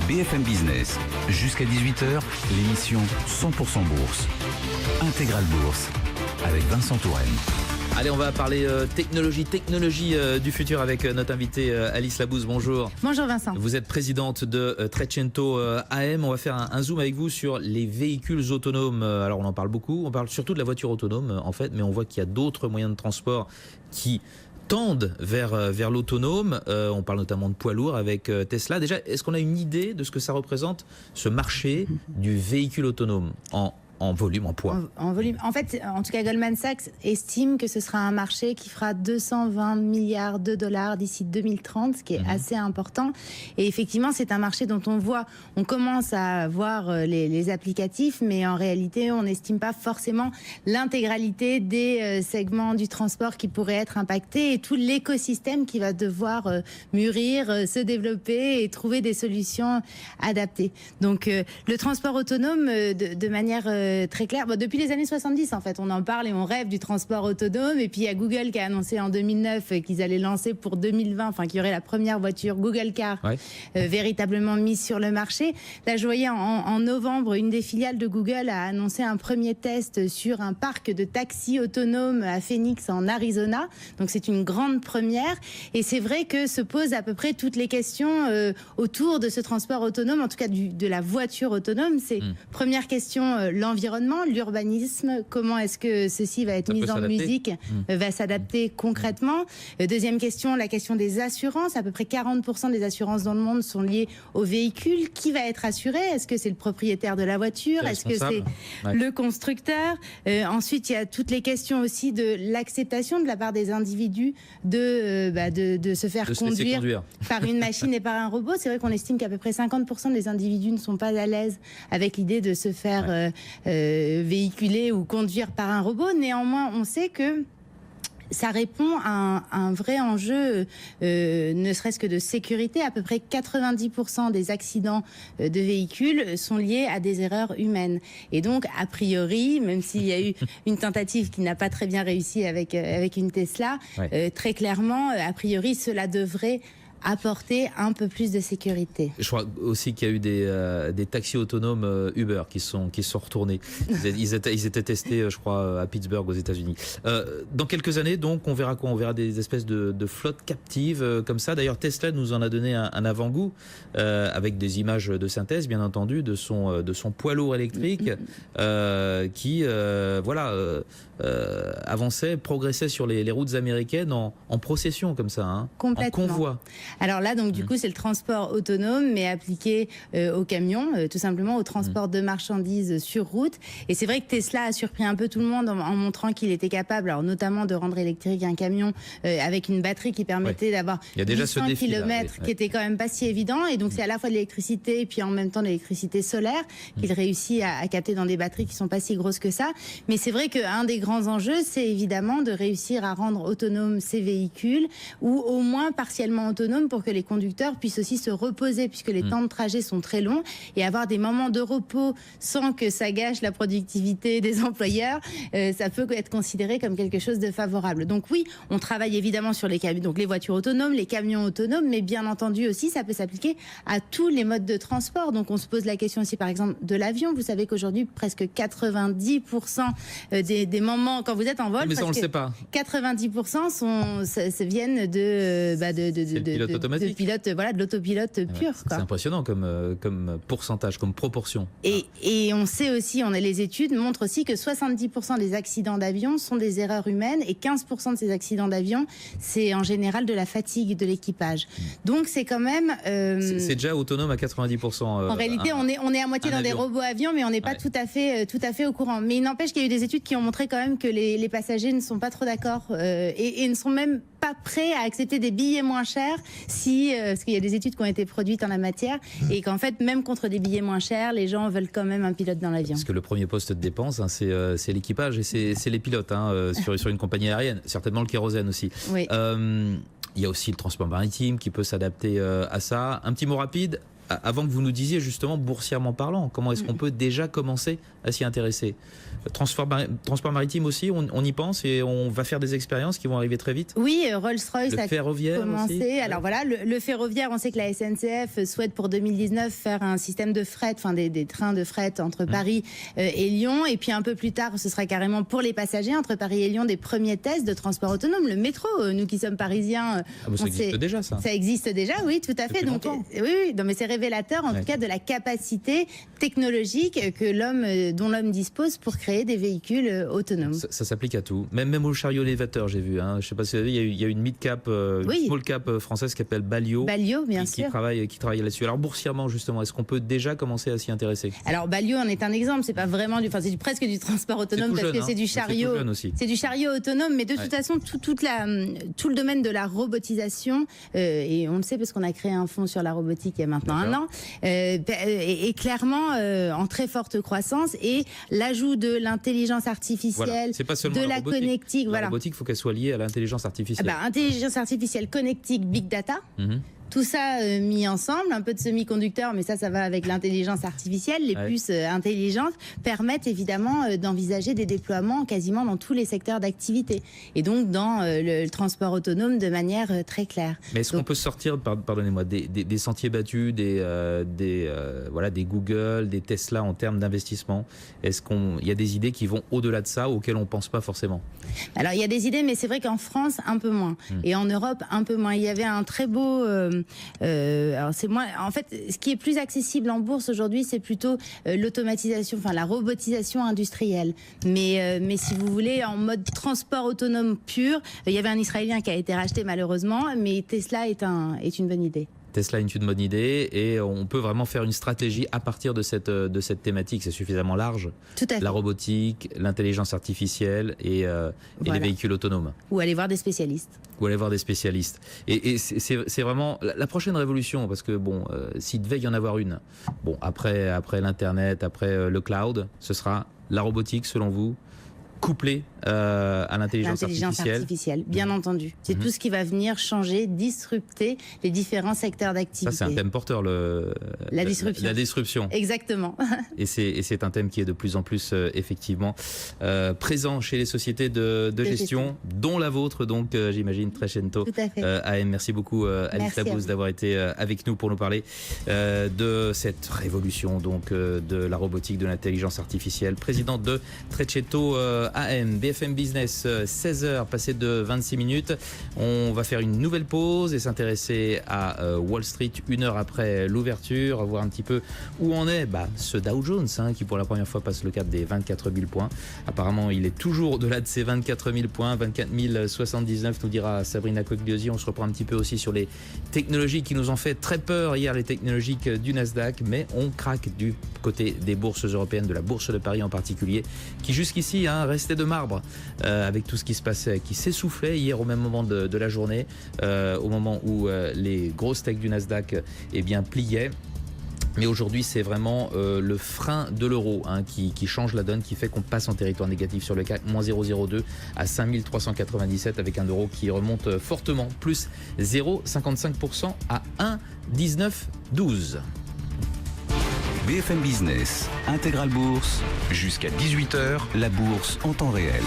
BFM Business, jusqu'à 18h, l'émission 100% Bourse. Intégrale Bourse, avec Vincent Touraine. Allez, on va parler technologie du futur avec notre invitée Alice Labouze. Bonjour. Bonjour Vincent. Vous êtes présidente de Trecento AM. On va faire un zoom avec vous sur les véhicules autonomes. Alors on en parle beaucoup, on parle surtout de la voiture autonome en fait, mais on voit qu'il y a d'autres moyens de transport qui tendent vers l'autonome. On parle notamment de poids lourds avec Tesla. Déjà, est-ce qu'on a une idée de ce que ça représente, ce marché du véhicule autonome en volume, en poids? En volume. En fait, en tout cas, Goldman Sachs estime que ce sera un marché qui fera 220 milliards de dollars d'ici 2030, ce qui est assez important. Et effectivement, c'est un marché dont on commence à voir les applicatifs, mais en réalité, on n'estime pas forcément l'intégralité des segments du transport qui pourraient être impactés et tout l'écosystème qui va devoir mûrir, se développer et trouver des solutions adaptées. Donc, le transport autonome, de manière très clair. Bon, depuis les années 70, en fait, on en parle et on rêve du transport autonome. Et puis, il y a Google qui a annoncé en 2009 qu'ils allaient lancer pour 2020, enfin, qu'il y aurait la première voiture Google Car véritablement mise sur le marché. Là, je voyais en novembre, une des filiales de Google a annoncé un premier test sur un parc de taxis autonomes à Phoenix, en Arizona. Donc, c'est une grande première. Et c'est vrai que se posent à peu près toutes les questions autour de ce transport autonome, en tout cas de la voiture autonome. C'est première question, l'environnement, l'urbanisme, comment est-ce que ceci va être mis en musique, va s'adapter concrètement. Deuxième question, la question des assurances. À peu près 40% des assurances dans le monde sont liées aux véhicules. Qui va être assuré? Est-ce que c'est le propriétaire de la voiture? Est-ce que c'est le constructeur? Ensuite, il y a toutes les questions aussi de l'acceptation de la part des individus de se faire conduire par une machine et par un robot. C'est vrai qu'on estime qu'à peu près 50% des individus ne sont pas à l'aise avec l'idée de se faire véhiculer ou conduire par un robot. Néanmoins, on sait que ça répond à un vrai enjeu, ne serait-ce que de sécurité. À peu près 90% des accidents de véhicules sont liés à des erreurs humaines. Et donc, a priori, même s'il y a eu une tentative qui n'a pas très bien réussi avec une Tesla, très clairement, a priori, cela devrait apporter un peu plus de sécurité. Je crois aussi qu'il y a eu des taxis autonomes Uber qui sont retournés. Ils étaient testés, je crois, à Pittsburgh aux États-Unis. Dans quelques années, donc, on verra quoi? On verra des espèces de flottes captives comme ça. D'ailleurs, Tesla nous en a donné un avant-goût avec des images de synthèse, bien entendu, de son poids lourd électrique qui avançait, progressait sur les routes américaines en procession comme ça, hein, en convoi. Alors là, donc du coup, c'est le transport autonome, mais appliqué aux camions, tout simplement au transport de marchandises sur route. Et c'est vrai que Tesla a surpris un peu tout le monde en montrant qu'il était capable, alors notamment de rendre électrique un camion avec une batterie qui permettait d'avoir 800 km, qui était quand même pas si évident. Et donc c'est à la fois de l'électricité et puis en même temps de l'électricité solaire qu'il réussit à capter dans des batteries qui sont pas si grosses que ça. Mais c'est vrai qu'un des grands enjeux, c'est évidemment de réussir à rendre autonomes ces véhicules, ou au moins partiellement autonomes, pour que les conducteurs puissent aussi se reposer, puisque les temps de trajet sont très longs, et avoir des moments de repos sans que ça gâche la productivité des employeurs, ça peut être considéré comme quelque chose de favorable. Donc oui, on travaille évidemment sur donc les voitures autonomes, les camions autonomes, mais bien entendu aussi, ça peut s'appliquer à tous les modes de transport. Donc on se pose la question aussi, par exemple, de l'avion. Vous savez qu'aujourd'hui, presque 90% des moments, quand vous êtes en vol, mais ça, on le sait pas. 90% viennent de pilote, de l'autopilote pur. C'est impressionnant comme pourcentage, comme proportion. Et on sait aussi, les études montrent aussi que 70% des accidents d'avion sont des erreurs humaines, et 15% de ces accidents d'avion, c'est en général de la fatigue de l'équipage. Donc c'est quand même... c'est déjà autonome à 90%. En réalité, on est à moitié dans des robots avions, mais on n'est pas tout à fait au courant. Mais il n'empêche qu'il y a eu des études qui ont montré quand même que les passagers ne sont pas trop d'accord et ne sont même pas prêts à accepter des billets moins chers parce qu'il y a des études qui ont été produites en la matière, et qu'en fait, même contre des billets moins chers, les gens veulent quand même un pilote dans l'avion. Parce que le premier poste de dépense, c'est l'équipage et c'est les pilotes sur une compagnie aérienne. Certainement le kérosène aussi. Oui. Il y a aussi le transport maritime qui peut s'adapter à ça. Un petit mot rapide. avant que vous nous disiez justement, boursièrement parlant, comment est-ce qu'on peut déjà commencer à s'y intéresser? Transport maritime aussi, on y pense et on va faire des expériences qui vont arriver très vite. Oui, Rolls-Royce a commencé. Aussi. Alors voilà, le ferroviaire, on sait que la SNCF souhaite pour 2019 faire un système de fret, enfin des trains de fret entre Paris et Lyon. Et puis un peu plus tard, ce sera carrément pour les passagers entre Paris et Lyon des premiers tests de transport autonome. Le métro, nous qui sommes parisiens, ça existe déjà, ça. Ça existe déjà, oui, tout à fait. Donc oui, non, mais c'est révélateur en tout cas de la capacité technologique que dont l'homme dispose pour créer des véhicules autonomes. Ça s'applique à tout, même au chariot élévateur, j'ai vu. Je sais pas si vous avez vu, il y a une mid-cap, small cap française qui s'appelle Balio. Balio, bien sûr. Qui travaille là-dessus. Alors boursièrement, justement, est-ce qu'on peut déjà commencer à s'y intéresser? Alors Balio en est un exemple. C'est pas vraiment c'est presque du transport autonome parce que c'est du chariot. C'est du chariot autonome, mais de toute façon, tout le domaine de la robotisation, et on le sait parce qu'on a créé un fonds sur la robotique il y a maintenant un an, est clairement en très forte croissance, et l'ajout de l'intelligence artificielle, de la connectique. La robotique, il faut qu'elle soit liée à l'intelligence artificielle. Intelligence artificielle, connectique, big data. Tout ça mis ensemble, un peu de semi-conducteurs, mais ça va avec l'intelligence artificielle. Les puces intelligentes permettent évidemment d'envisager des déploiements quasiment dans tous les secteurs d'activité. Et donc dans le transport autonome de manière très claire. Mais est-ce qu'on peut sortir, pardonnez-moi, des sentiers battus, des Google, des Tesla en termes d'investissement? Est-ce qu'il y a des idées qui vont au-delà de ça, auxquelles on ne pense pas forcément? Alors il y a des idées, mais c'est vrai qu'en France, un peu moins. Et en Europe, un peu moins. Il y avait un très beau... alors c'est moins. En fait, ce qui est plus accessible en bourse aujourd'hui, c'est plutôt l'automatisation, la robotisation industrielle. Mais si vous voulez, en mode transport autonome pur, il y avait un Israélien qui a été racheté malheureusement, mais Tesla est une bonne idée. Tesla est une bonne idée et on peut vraiment faire une stratégie à partir de cette thématique. C'est suffisamment large. Tout à fait. La robotique, l'intelligence artificielle et les véhicules autonomes. Ou aller voir des spécialistes. Et c'est vraiment la prochaine révolution, parce que s'il devait y en avoir une, après l'Internet, après le cloud, ce sera la robotique, selon vous, couplée à l'intelligence artificielle. Bien entendu. C'est tout ce qui va venir changer, disrupter les différents secteurs d'activité. Ça, c'est un thème porteur, la disruption. La disruption. Exactement. Et c'est un thème qui est de plus en plus, effectivement, présent chez les sociétés de gestion, dont la vôtre, donc, j'imagine, Trecento. Tout à fait. AM. Merci beaucoup, Alice Labrousse, d'avoir été avec nous pour nous parler de cette révolution, donc, de la robotique, de l'intelligence artificielle. Présidente de Trecento AM. BFM Business, 16h, passé de 26 minutes. On va faire une nouvelle pause et s'intéresser à Wall Street 1 heure après l'ouverture, voir un petit peu où en est ce Dow Jones, qui pour la première fois passe le cap des 24 000 points. Apparemment, il est toujours au-delà de ces 24 000 points, 24 079, nous dira Sabrina Cogliosi. On se reprend un petit peu aussi sur les technologies qui nous ont fait très peur hier, les technologies du Nasdaq, mais on craque du côté des bourses européennes, de la bourse de Paris en particulier, qui jusqu'ici restait de marbre avec tout ce qui se passait, qui s'essoufflait hier au même moment de la journée, au moment où les grosses techs du Nasdaq pliaient. Mais aujourd'hui, c'est vraiment le frein de l'euro qui change la donne, qui fait qu'on passe en territoire négatif sur le CAC, moins 0,02 à 5397, avec un euro qui remonte fortement, plus 0,55% à 1,1912. BFM Business, Intégral Bourse, jusqu'à 18h, la bourse en temps réel.